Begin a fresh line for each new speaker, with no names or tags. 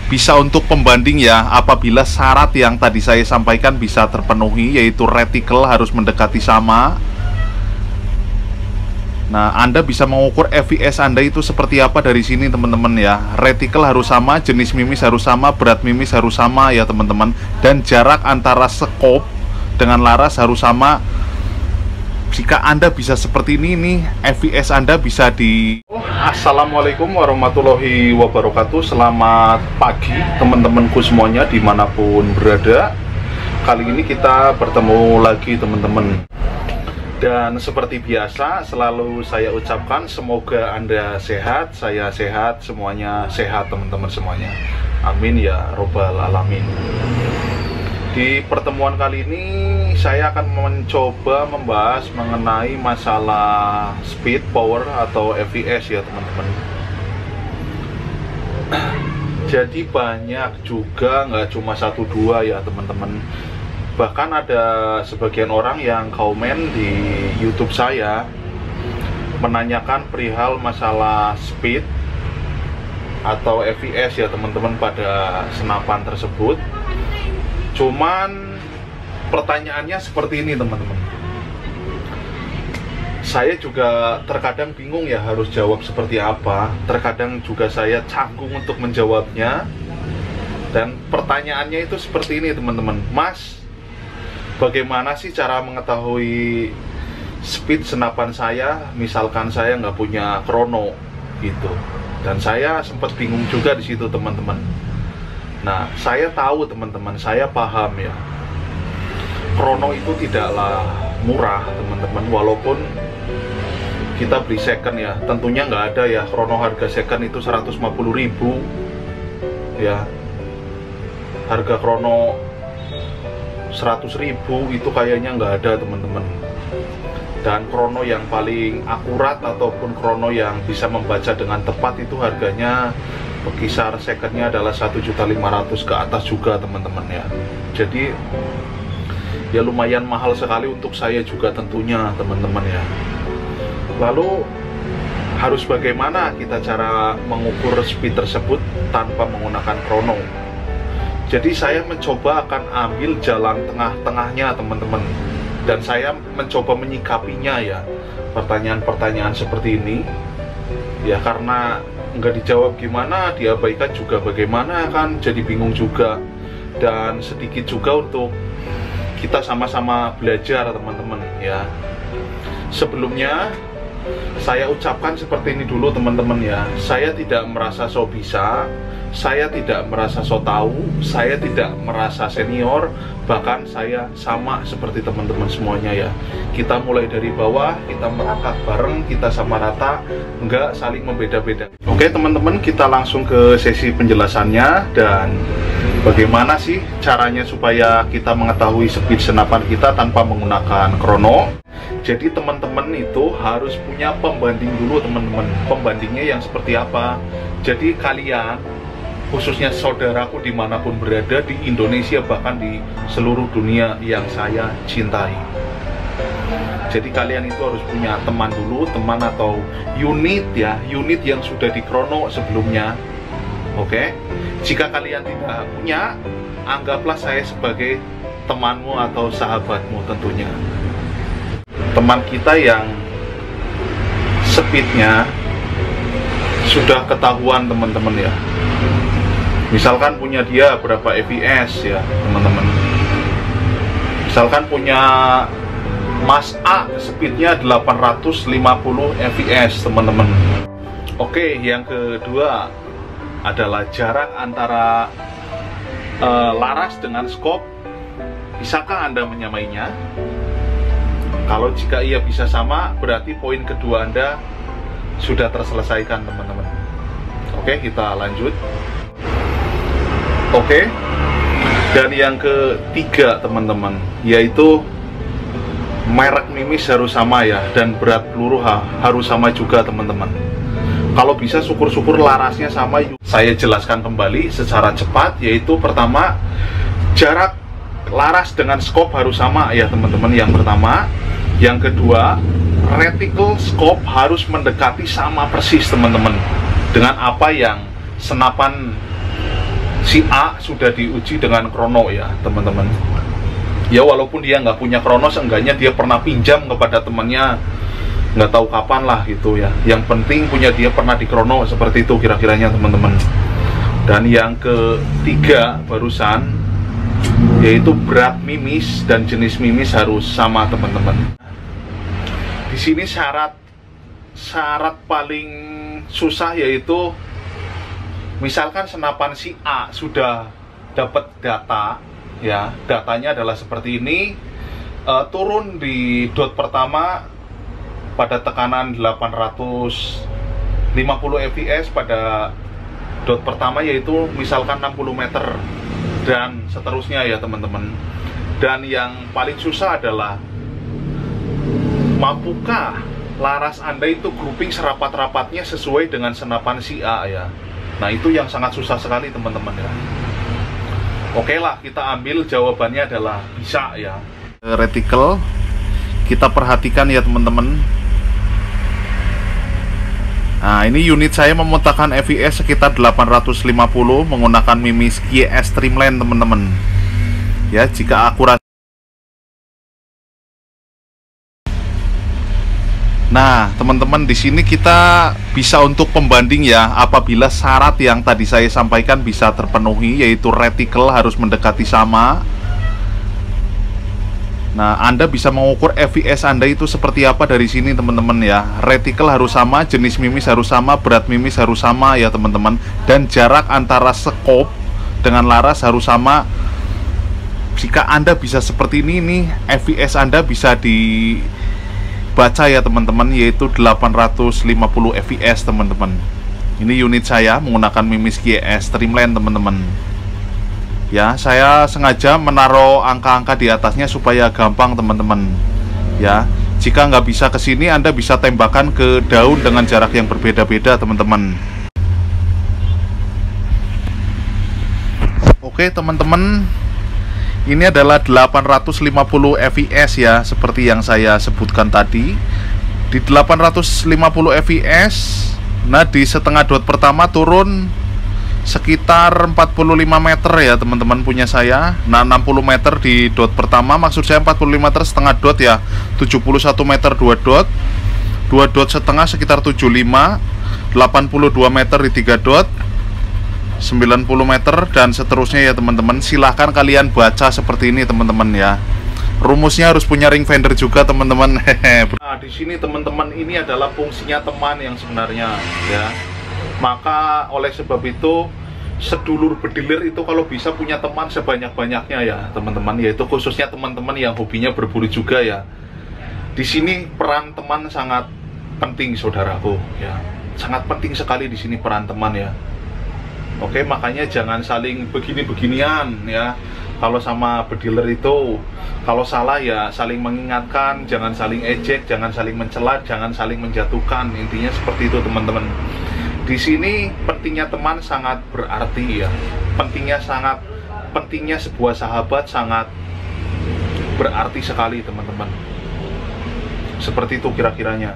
bisa untuk pembanding ya, apabila syarat yang tadi saya sampaikan bisa terpenuhi, yaitu reticle harus mendekati sama. Nah, Anda bisa mengukur FVS Anda itu seperti apa dari sini teman-teman ya. Reticle harus sama, jenis mimis harus sama, berat mimis harus sama ya teman-teman. Dan jarak antara skop dengan laras harus sama. Jika Anda bisa seperti ini nih, FVS Anda bisa di... Assalamualaikum warahmatullahi wabarakatuh. Selamat pagi teman-temanku semuanya dimanapun berada. Kali ini kita bertemu lagi teman-teman. Dan seperti biasa selalu saya ucapkan semoga Anda sehat, saya sehat, semuanya sehat teman-teman semuanya. Amin ya robbal alamin. Di pertemuan kali ini saya akan mencoba membahas mengenai masalah speed, power atau FVS ya teman-teman. Jadi banyak juga, nggak cuma 1-2 ya teman-teman. Bahkan ada sebagian orang yang komen di YouTube saya menanyakan perihal masalah speed atau FVS ya teman-teman pada senapan tersebut. Cuman pertanyaannya seperti ini teman-teman. Saya juga terkadang bingung ya harus jawab seperti apa. Terkadang juga saya canggung untuk menjawabnya. Dan pertanyaannya itu seperti ini teman-teman. Mas, bagaimana sih cara mengetahui speed senapan saya? Misalkan saya nggak punya krono gitu. Dan saya sempat bingung juga di situ teman-teman. Nah, saya tahu teman-teman, saya paham ya. Krono itu tidaklah murah teman-teman, walaupun kita beli second ya. Tentunya nggak ada ya krono harga second itu 150.000 ya. Harga krono 100.000 itu kayaknya nggak ada teman-teman. Dan krono yang paling akurat ataupun krono yang bisa membaca dengan tepat itu harganya berkisar secondnya adalah 1.500.000 ke atas juga teman-teman ya. Jadi ya lumayan mahal sekali untuk saya juga tentunya teman-teman ya. Lalu harus bagaimana kita cara mengukur speed tersebut tanpa menggunakan krono? Jadi saya mencoba akan ambil jalan tengah-tengahnya teman-teman. Dan saya mencoba menyikapinya ya, pertanyaan-pertanyaan seperti ini. Ya karena nggak dijawab gimana, diabaikan juga bagaimana kan, jadi bingung juga. Dan sedikit juga untuk kita sama-sama belajar teman-teman ya. Sebelumnya saya ucapkan seperti ini dulu teman-teman ya. Saya tidak merasa so bisa, saya tidak merasa so tahu, saya tidak merasa senior, bahkan saya sama seperti teman-teman semuanya ya. Kita mulai dari bawah, kita merangkak bareng, kita sama rata, nggak saling membeda-beda. Oke teman-teman, kita langsung ke sesi penjelasannya. Dan bagaimana sih caranya supaya kita mengetahui speed senapan kita tanpa menggunakan krono? Jadi teman-teman itu harus punya pembanding dulu teman-teman. Pembandingnya yang seperti apa? Jadi kalian, khususnya saudaraku dimanapun berada di Indonesia bahkan di seluruh dunia yang saya cintai. Jadi kalian itu harus punya teman dulu, teman atau unit ya, unit yang sudah di krono sebelumnya. Oke? Jika kalian tidak punya, anggaplah saya sebagai temanmu atau sahabatmu tentunya. Teman kita yang speednya sudah ketahuan teman-teman ya. Misalkan punya dia berapa FVS ya teman-teman. Misalkan punya Mas A speednya 850 FVS teman-teman. Oke, yang kedua adalah jarak antara laras dengan skop. Bisakah Anda menyamainya? Kalau jika ia bisa sama, berarti poin kedua Anda sudah terselesaikan teman-teman. Oke, kita lanjut. Oke, dan yang ketiga teman-teman, yaitu merek mimis harus sama ya, dan berat peluru harus sama juga teman-teman. Kalau bisa syukur-syukur larasnya sama. Saya jelaskan kembali secara cepat, yaitu pertama, jarak laras dengan skop harus sama ya teman-teman, yang pertama. Yang kedua, reticle scope harus mendekati sama persis teman-teman dengan apa yang senapan si A sudah diuji dengan krono ya teman-teman. Ya walaupun dia nggak punya krono, seenggaknya dia pernah pinjam kepada temannya, nggak tahu kapan lah gitu ya. Yang penting punya dia pernah di krono, seperti itu kira-kiranya teman-teman. Dan yang ketiga barusan, yaitu berat mimis dan jenis mimis harus sama teman-teman. Di sini syarat paling susah yaitu misalkan senapan si A sudah dapat data ya, datanya adalah seperti ini, turun di dot pertama pada tekanan 850 fps pada dot pertama, yaitu misalkan 60 meter dan seterusnya ya teman-teman. Dan yang paling susah adalah mampukah laras Anda itu grouping serapat-rapatnya sesuai dengan senapan si A ya. Nah itu yang sangat susah sekali teman-teman ya. Oke lah, kita ambil jawabannya adalah bisa ya. Reticle kita perhatikan ya teman-teman. Nah ini unit saya memuntahkan fps sekitar 850 menggunakan mimis GS Trimline teman-teman. Ya jika akurat. Nah, teman-teman, di sini kita bisa untuk pembanding ya, apabila syarat yang tadi saya sampaikan bisa terpenuhi, yaitu reticle harus mendekati sama. Nah, Anda bisa mengukur fps Anda itu seperti apa dari sini, teman-teman ya. Reticle harus sama, jenis mimis harus sama, berat mimis harus sama ya, teman-teman. Dan jarak antara scope dengan laras harus sama. Jika Anda bisa seperti ini nih, fps Anda bisa dibaca ya teman-teman, yaitu 850 fps teman-teman. Ini unit saya menggunakan mimis GS Trimline teman-teman. Ya, saya sengaja menaruh angka-angka di atasnya supaya gampang teman-teman. Ya, jika nggak bisa ke sini, Anda bisa tembakan ke daun dengan jarak yang berbeda-beda teman-teman. Oke teman-teman, ini adalah 850 fps ya, seperti yang saya sebutkan tadi. Di 850 fps, nah di setengah dot pertama turun sekitar 45 meter ya teman-teman punya saya. Nah 60 meter di dot pertama, maksud saya 45 meter setengah dot ya, 71 meter 2 dot, 2 dot setengah sekitar 75, 82 meter di 3 dot, 90 meter dan seterusnya ya teman-teman. Silahkan kalian baca seperti ini teman-teman ya. Rumusnya harus punya ring fender juga teman-teman. Nah di sini teman-teman, ini adalah fungsinya teman yang sebenarnya ya. Maka oleh sebab itu, sedulur bediler itu kalau bisa punya teman sebanyak-banyaknya ya teman-teman, yaitu khususnya teman-teman yang hobinya berburu juga ya. Di sini peran teman sangat penting saudaraku ya. Sangat penting sekali di sini peran teman ya. Oke, makanya jangan saling begini-beginian ya. Kalau sama bediler itu, kalau salah ya saling mengingatkan, jangan saling ejek, jangan saling mencela, jangan saling menjatuhkan. Intinya seperti itu teman-teman. Di sini pentingnya teman sangat berarti ya. Pentingnya sebuah sahabat sangat berarti sekali teman-teman. Seperti itu kira-kiranya.